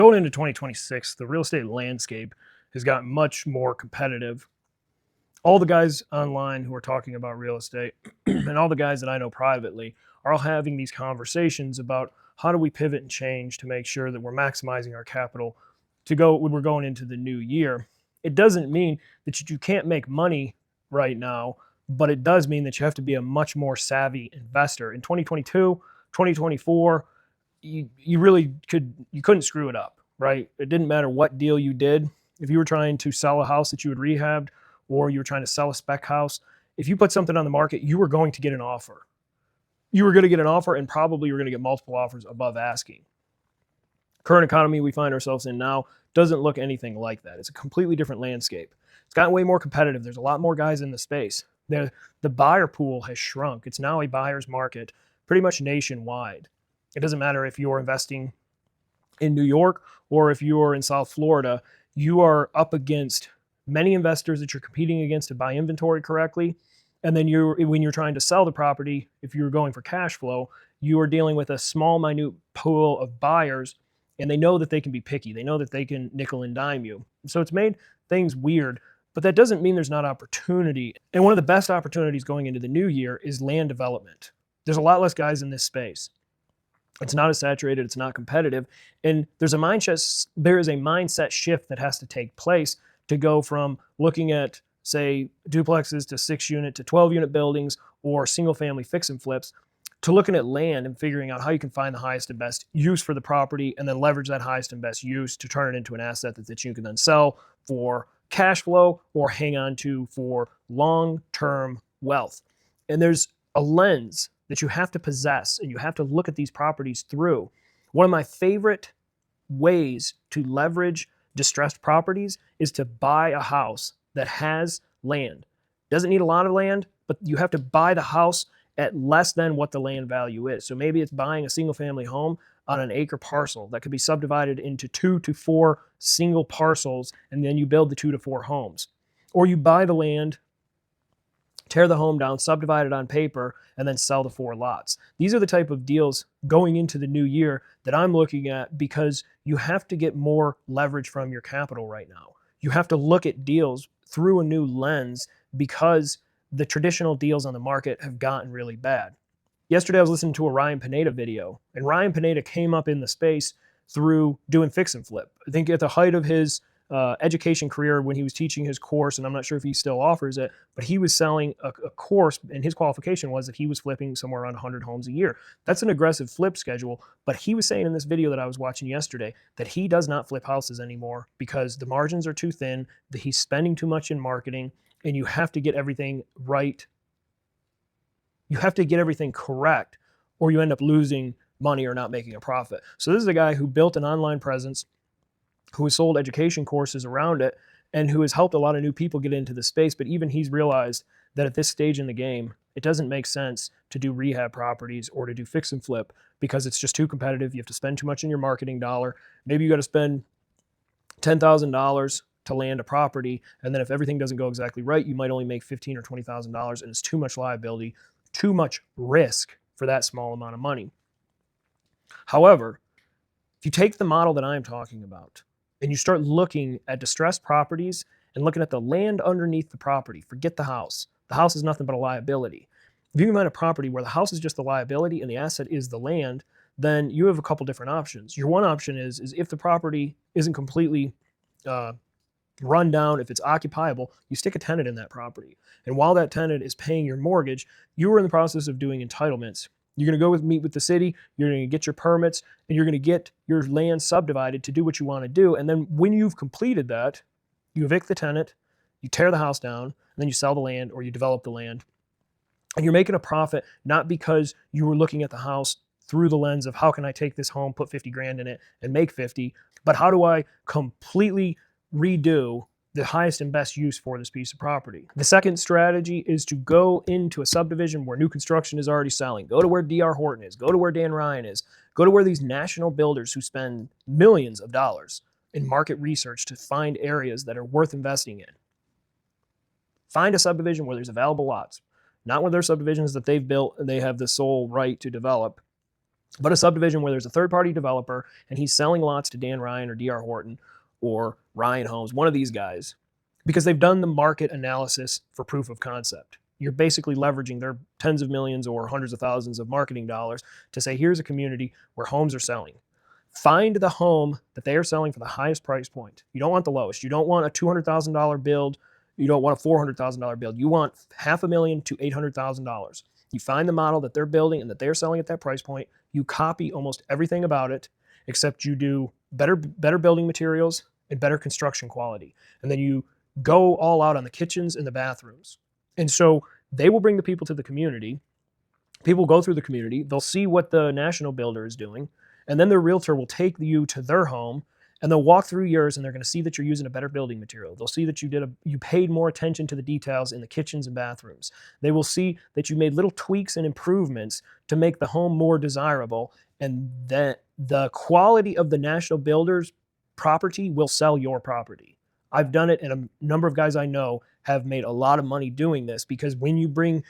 Going into 2026, the real estate landscape has gotten much more competitive. All the guys online who are talking about real estate and all the guys that I know privately are all having these conversations about how do we pivot and change to make sure that we're maximizing our capital to go when we're going into the new year. It doesn't mean that you can't make money right now, but it does mean that you have to be a much more savvy investor. In 2022, 2024, you really couldn't screw it up, right? It didn't matter what deal you did. If you were trying to sell a house that you had rehabbed, or you were trying to sell a spec house, if you put something on the market, you were going to get an offer. You were going to get an offer, and probably you were going to get multiple offers above asking. Current economy we find ourselves in now doesn't look anything like that. It's a completely different landscape. It's gotten way more competitive. There's a lot more guys in the space. The buyer pool has shrunk. It's now a buyer's market pretty much nationwide. It doesn't matter if you're investing in New York or if you're in South Florida, you are up against many investors that you're competing against to buy inventory correctly. And then when you're trying to sell the property, if you're going for cash flow, you are dealing with a small, minute pool of buyers, and they know that they can be picky. They know that they can nickel and dime you. So it's made things weird, but that doesn't mean there's not opportunity. And one of the best opportunities going into the new year is land development. There's a lot less guys in this space. It's not as saturated, it's not competitive, and there is a mindset shift that has to take place to go from looking at, say, duplexes to 6-unit to 12-unit buildings or single-family fix and flips, to looking at land and figuring out how you can find the highest and best use for the property and then leverage that highest and best use to turn it into an asset that you can then sell for cash flow or hang on to for long-term wealth. And there's a lens that you have to possess and you have to look at these properties through. One of my favorite ways to leverage distressed properties is to buy a house that has land. Doesn't need a lot of land, but you have to buy the house at less than what the land value is. So maybe it's buying a single family home on an acre parcel that could be subdivided into 2 to 4 single parcels, and then you build the 2 to 4 homes. Or you buy the land, tear the home down, subdivide it on paper, and then sell the 4 lots. These are the type of deals going into the new year that I'm looking at, because you have to get more leverage from your capital right now. You have to look at deals through a new lens because the traditional deals on the market have gotten really bad. Yesterday I was listening to a Ryan Pineda video, and Ryan Pineda came up in the space through doing fix and flip. I think at the height of his education career, when he was teaching his course, and I'm not sure if he still offers it, but he was selling a course, and his qualification was that he was flipping somewhere around 100 homes a year. That's an aggressive flip schedule, but he was saying in this video that I was watching yesterday that he does not flip houses anymore because the margins are too thin, that he's spending too much in marketing, and you have to get everything right. You have to get everything correct, or you end up losing money or not making a profit. So this is a guy who built an online presence, who has sold education courses around it, and who has helped a lot of new people get into the space. But even he's realized that at this stage in the game, it doesn't make sense to do rehab properties or to do fix and flip because it's just too competitive. You have to spend too much in your marketing dollar. Maybe you got to spend $10,000 to land a property, and then if everything doesn't go exactly right, you might only make $15,000 or $20,000, and it's too much liability, too much risk for that small amount of money. However, if you take the model that I'm talking about, and you start looking at distressed properties and looking at the land underneath the property, forget the house. The house is nothing but a liability. If you can find a property where the house is just the liability and the asset is the land, then you have a couple different options. Your one option is if the property isn't completely run down, if it's occupiable, you stick a tenant in that property. And while that tenant is paying your mortgage, you are in the process of doing entitlements. You're going to go meet with the city, you're going to get your permits, and you're going to get your land subdivided to do what you want to do. And then when you've completed that, you evict the tenant, you tear the house down, and then you sell the land or you develop the land. And you're making a profit not because you were looking at the house through the lens of how can I take this home, put 50 grand in it and make 50, but how do I completely redo the highest and best use for this piece of property. The second strategy is to go into a subdivision where new construction is already selling. Go to where D.R. Horton is. Go to where Dan Ryan is. Go to where these national builders who spend millions of dollars in market research to find areas that are worth investing in. Find a subdivision where there's available lots, not where there's subdivisions that they've built and they have the sole right to develop. But a subdivision where there's a third-party developer and he's selling lots to Dan Ryan or D.R. Horton or Ryan Homes, one of these guys, because they've done the market analysis for proof of concept. You're basically leveraging their tens of millions or hundreds of thousands of marketing dollars to say, here's a community where homes are selling. Find the home that they are selling for the highest price point. You don't want the lowest. You don't want a $200,000 build. You don't want a $400,000 build. You want $500,000 to $800,000. You find the model that they're building and that they're selling at that price point. You copy almost everything about it, except you do better building materials and better construction quality. And then you go all out on the kitchens and the bathrooms. And so they will bring the people to the community. People go through the community. They'll see what the national builder is doing. And then their realtor will take you to their home and they'll walk through yours and they're going to see that you're using a better building material. They'll see that you paid more attention to the details in the kitchens and bathrooms. They will see that you made little tweaks and improvements to make the home more desirable, and that the quality of the national builder's property will sell your property. I've done it, and a number of guys I know have made a lot of money doing this, because when you bring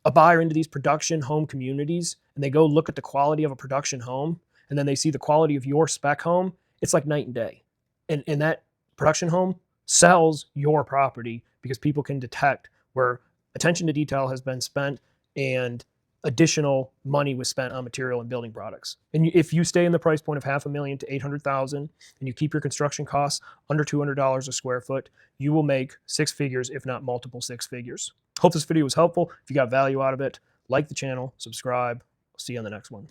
a buyer into these production home communities and they go look at the quality of a production home and then they see the quality of your spec home, it's like night and day. And that production home sells your property because people can detect where attention to detail has been spent and additional money was spent on material and building products. And if you stay in the price point of $500,000 to $800,000 and you keep your construction costs under $200 a square foot, you will make six figures, if not multiple six figures. Hope this video was helpful. If you got value out of it, like the channel, subscribe. See you on the next one.